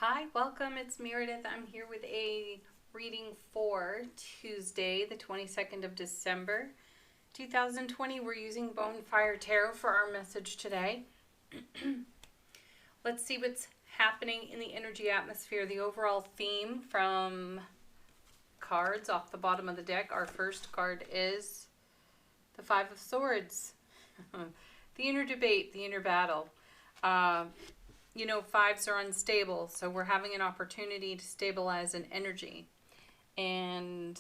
Hi, welcome. It's Meredith. I'm here with a reading for Tuesday, the 22nd of December, 2020. We're using Bonefire Tarot for our message today. Let's see what's happening in the energy atmosphere. The overall theme from cards off the bottom of the deck. Our first card is the Five of Swords. The inner debate, the inner battle. Fives are unstable, so we're having an opportunity to stabilize an energy. And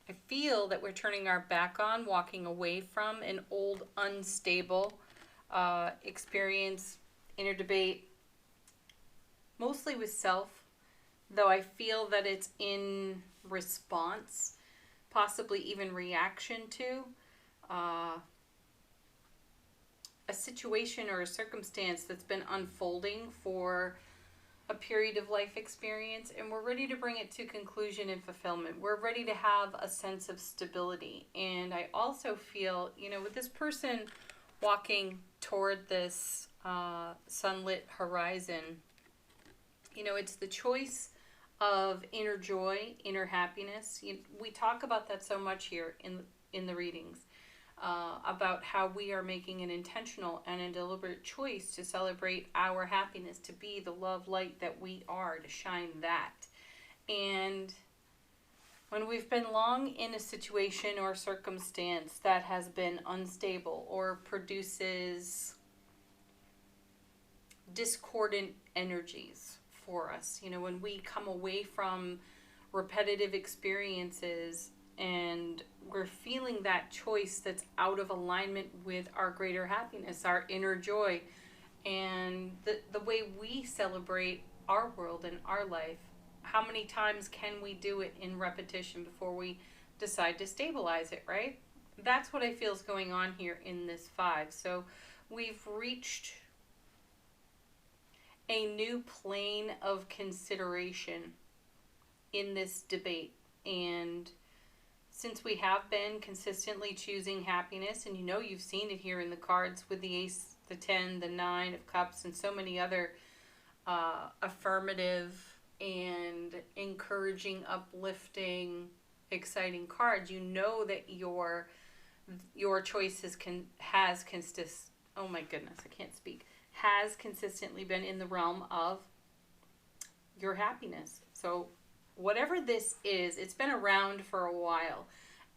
I feel that we're turning our back on, walking away from an old, unstable experience, inner debate, mostly with self, though I feel that it's in response, possibly even reaction to a situation or a circumstance that's been unfolding for a period of life experience, and we're ready to bring it to conclusion and fulfillment. We're ready to have a sense of stability. And I also feel, with this person walking toward this sunlit horizon, it's the choice of inner joy, inner happiness. We talk about that so much here in the readings. About how we are making an intentional and a deliberate choice to celebrate our happiness, to be the love light that we are, to shine that. And when we've been long in a situation or circumstance that has been unstable or produces discordant energies for us, when we come away from repetitive experiences and we're feeling that choice that's out of alignment with our greater happiness, our inner joy, and the way we celebrate our world and our life. How many times can we do it in repetition before we decide to stabilize it, right? That's what I feel is going on here in this five. So we've reached a new plane of consideration in this debate. And since we have been consistently choosing happiness, and you've seen it here in the cards with the Ace, the 10, the 9 of Cups, and so many other affirmative and encouraging, uplifting, exciting cards, that your choice has consistently been in the realm of your happiness. So whatever this is, it's been around for a while,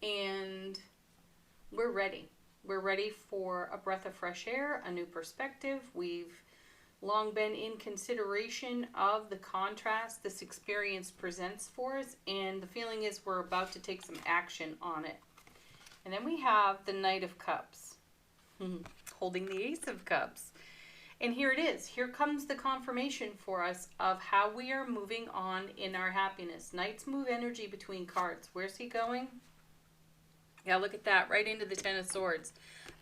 and we're ready. We're ready for a breath of fresh air, a new perspective. We've long been in consideration of the contrast this experience presents for us, and the feeling is we're about to take some action on it. And then we have the Knight of Cups, holding the Ace of Cups. And here it is. Here comes the confirmation for us of how we are moving on in our happiness. Knights move energy between cards. Where's he going? Yeah, look at that. Right into the 10 of Swords.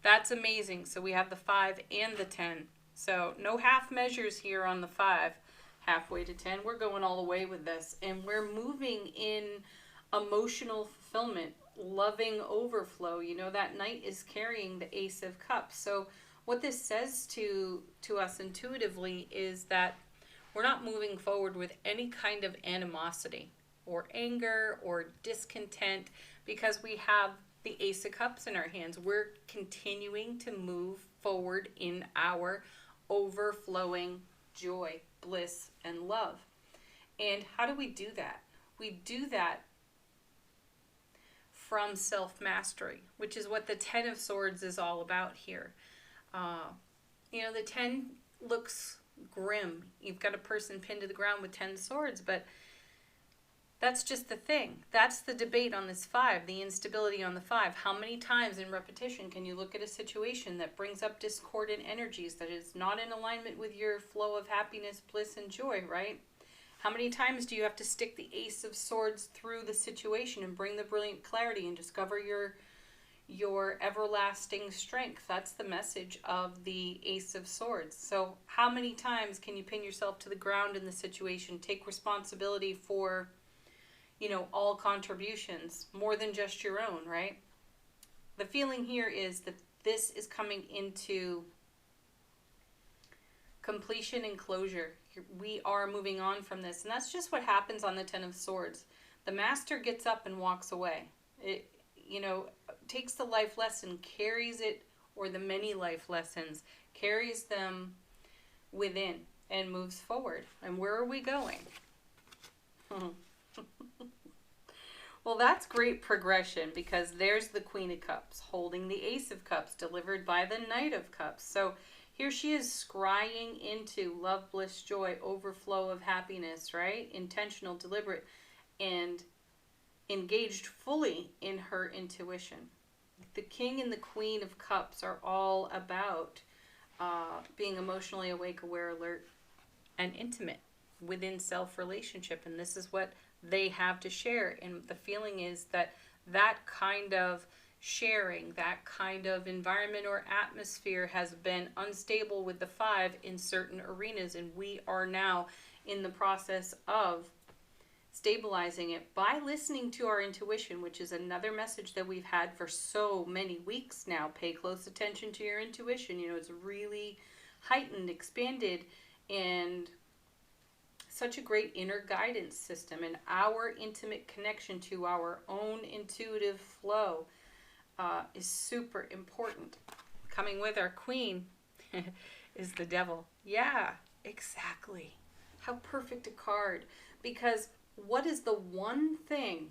That's amazing. So we have the 5 and the 10. So no half measures here on the 5. Halfway to 10. We're going all the way with this. And we're moving in emotional fulfillment, loving overflow. That Knight is carrying the Ace of Cups. So what this says to us intuitively is that we're not moving forward with any kind of animosity or anger or discontent because we have the Ace of Cups in our hands. We're continuing to move forward in our overflowing joy, bliss, and love. And how do we do that? We do that from self-mastery, which is what the 10 of Swords is all about here. The 10 looks grim. You've got a person pinned to the ground with 10 swords, but that's just the thing. That's the debate on this 5, the instability on the 5. How many times in repetition can you look at a situation that brings up discordant energies, that is not in alignment with your flow of happiness, bliss, and joy, right? How many times do you have to stick the Ace of Swords through the situation and bring the brilliant clarity and discover your everlasting strength? That's the message of the Ace of Swords. So how many times can you pin yourself to the ground in the situation, take responsibility for, all contributions, more than just your own, right? The feeling here is that this is coming into completion and closure. We are moving on from this. And that's just what happens on the Ten of Swords. The master gets up and walks away. It, takes the life lesson, carries it, or the many life lessons, carries them within and moves forward. And where are we going? Well, that's great progression, because there's the Queen of Cups holding the Ace of Cups, delivered by the Knight of Cups. So here she is scrying into love, bliss, joy, overflow of happiness, right? Intentional, deliberate, and engaged fully in her intuition. The King and the Queen of Cups are all about being emotionally awake, aware, alert, and intimate within self-relationship. And this is what they have to share. And the feeling is that that kind of sharing, that kind of environment or atmosphere has been unstable with the 5 in certain arenas. And we are now in the process of stabilizing it by listening to our intuition, which is another message that we've had for so many weeks now. Pay close attention to your intuition. It's really heightened, expanded, and such a great inner guidance system. And our intimate connection to our own intuitive flow is super important. Coming with our queen is the Devil. Yeah, exactly. How perfect a card. Because what is the one thing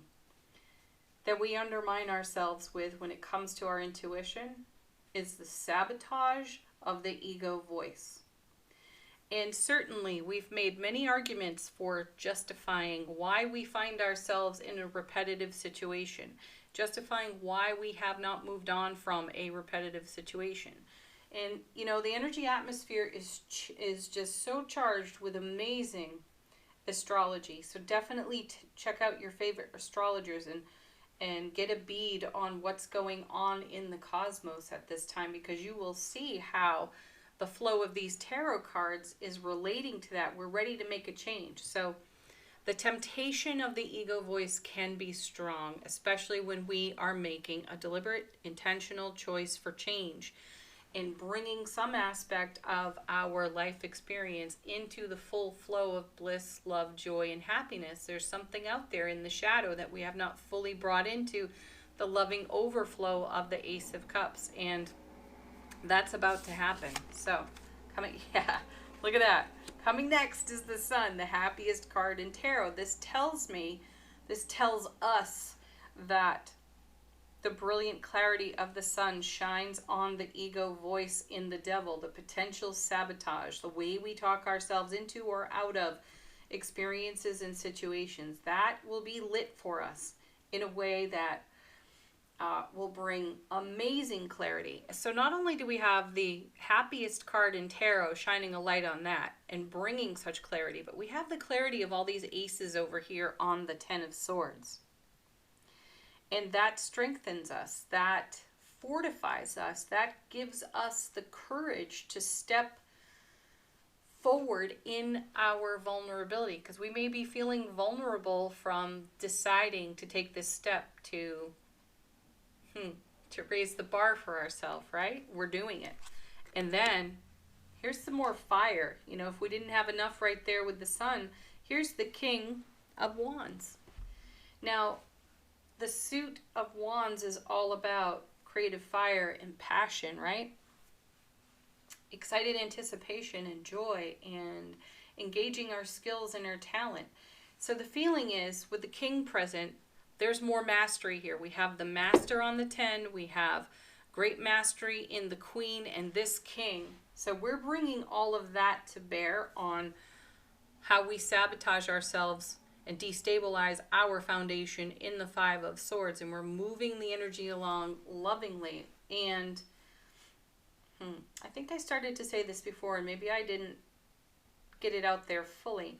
that we undermine ourselves with when it comes to our intuition? Is the sabotage of the ego voice. And certainly we've made many arguments for justifying why we find ourselves in a repetitive situation, justifying why we have not moved on from a repetitive situation. And the energy atmosphere is just so charged with amazing astrology. So definitely check out your favorite astrologers and get a bead on what's going on in the cosmos at this time, because you will see how the flow of these tarot cards is relating to that. We're ready to make a change. So the temptation of the ego voice can be strong, especially when we are making a deliberate, intentional choice for change and bringing some aspect of our life experience into the full flow of bliss, love, joy, and happiness. There's something out there in the shadow that we have not fully brought into the loving overflow of the Ace of Cups. And that's about to happen. So, look at that. Coming next is the Sun, the happiest card in tarot. This tells us that the brilliant clarity of the Sun shines on the ego voice in the Devil, the potential sabotage, the way we talk ourselves into or out of experiences and situations. That will be lit for us in a way that will bring amazing clarity. So not only do we have the happiest card in tarot shining a light on that and bringing such clarity, but we have the clarity of all these aces over here on the Ten of Swords. And that strengthens us, that fortifies us, that gives us the courage to step forward in our vulnerability, because we may be feeling vulnerable from deciding to take this step to raise the bar for ourselves, right? We're doing it. And then here's some more fire. If we didn't have enough right there with the Sun, here's the King of Wands. Now, the suit of Wands is all about creative fire and passion, right? Excited anticipation and joy and engaging our skills and our talent. So the feeling is, with the King present, there's more mastery here. We have the Master on the 10. We have great mastery in the Queen and this King. So we're bringing all of that to bear on how we sabotage ourselves and destabilize our foundation in the Five of Swords. And we're moving the energy along lovingly. And I think I started to say this before, and maybe I didn't get it out there fully.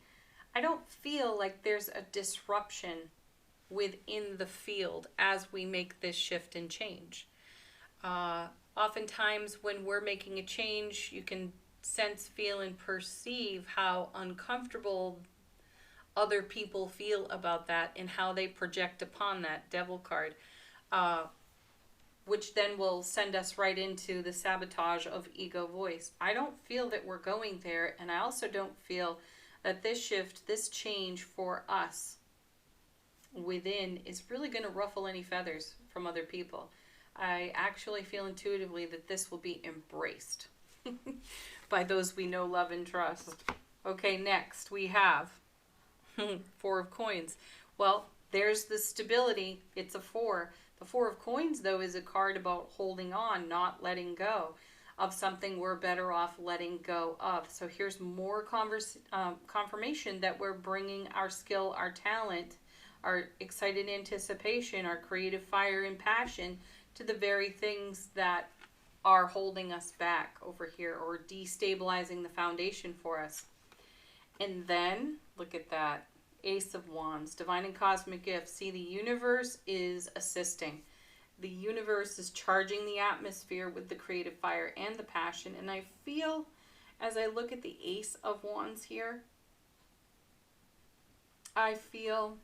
I don't feel like there's a disruption within the field as we make this shift and change. Oftentimes when we're making a change, you can sense, feel, and perceive how uncomfortable other people feel about that and how they project upon that Devil card. which then will send us right into the sabotage of ego voice. I don't feel that we're going there, and I also don't feel that this shift, this change for us within is really going to ruffle any feathers from other people. I actually feel intuitively that this will be embraced by those we know, love, and trust. Okay, next we have Four of Coins. Well, there's the stability. It's a 4. The Four of Coins, though, is a card about holding on, not letting go of something we're better off letting go of. So here's more confirmation that we're bringing our skill, our talent, our excited anticipation, our creative fire and passion to the very things that are holding us back over here or destabilizing the foundation for us. And then, look at that, Ace of Wands, divine and cosmic gifts. See, the universe is assisting. The universe is charging the atmosphere with the creative fire and the passion. And I feel, as I look at the Ace of Wands here, I feel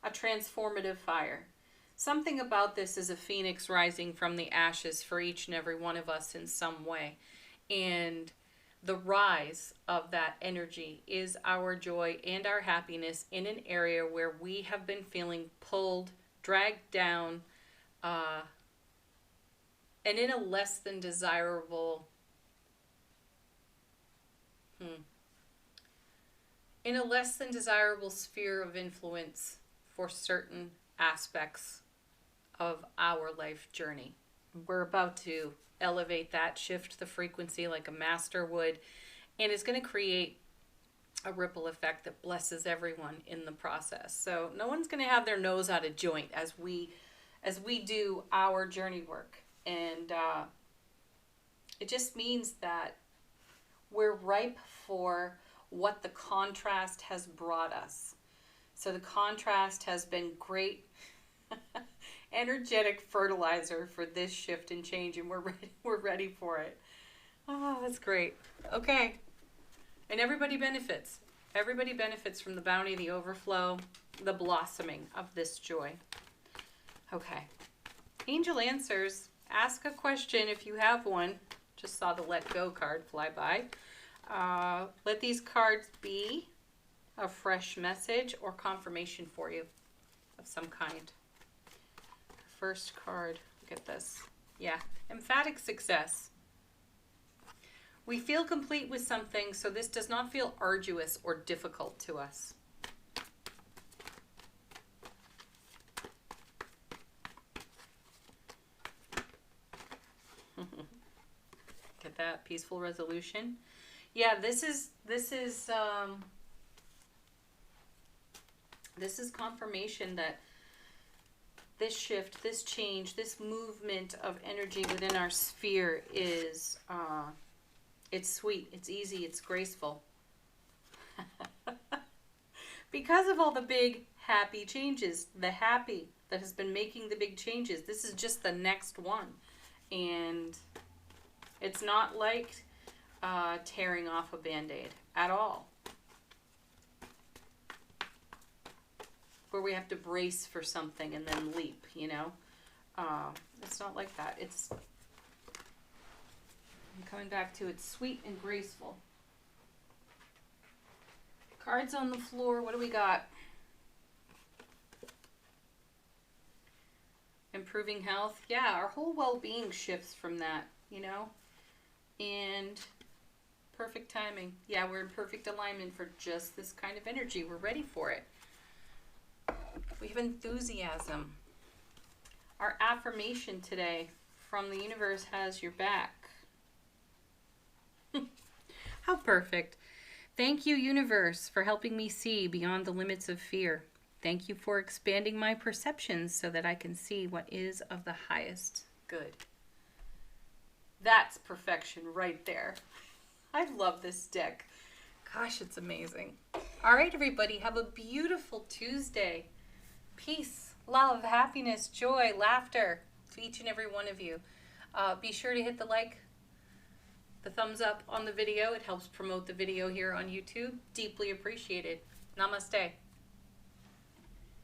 a transformative fire. Something about this is a phoenix rising from the ashes for each and every one of us in some way. And the rise of that energy is our joy and our happiness in an area where we have been feeling pulled, dragged down, and in a less than desirable, sphere of influence for certain aspects of our life journey. We're about to elevate that, shift the frequency like a master would, and it's going to create a ripple effect that blesses everyone in the process. So no one's going to have their nose out of joint as we do our journey work. And it just means that we're ripe for what the contrast has brought us. So the contrast has been great energetic fertilizer for this shift and change, and we're ready for it. Oh, that's great. Okay. And everybody benefits. Everybody benefits from the bounty, the overflow, the blossoming of this joy. Okay. Angel answers. Ask a question if you have one. Just saw the Let Go card fly by. Let these cards be a fresh message or confirmation for you of some kind. First card. Look at this. Yeah. Emphatic success. We feel complete with something, so this does not feel arduous or difficult to us. Get that peaceful resolution. Yeah, this is confirmation that this shift, this change, this movement of energy within our sphere is, it's sweet, it's easy, it's graceful. Because of all the big, happy changes, the happy that has been making the big changes, this is just the next one. And it's not like tearing off a Band-Aid at all, where we have to brace for something and then leap, you know. It's not like that. I'm coming back to it's sweet and graceful. Cards on the floor. What do we got? Improving health. Yeah, our whole well-being shifts from that, you know. And perfect timing. Yeah, we're in perfect alignment for just this kind of energy. We're ready for it. We have enthusiasm. Our affirmation today from the universe has your back. How perfect. Thank you, universe, for helping me see beyond the limits of fear. Thank you for expanding my perceptions so that I can see what is of the highest good. That's perfection right there. I love this deck. Gosh, it's amazing. All right, everybody, have a beautiful Tuesday. Peace, love, happiness, joy, laughter to each and every one of you. Be sure to hit the like, the thumbs up on the video. It helps promote the video here on YouTube. Deeply appreciated. Namaste.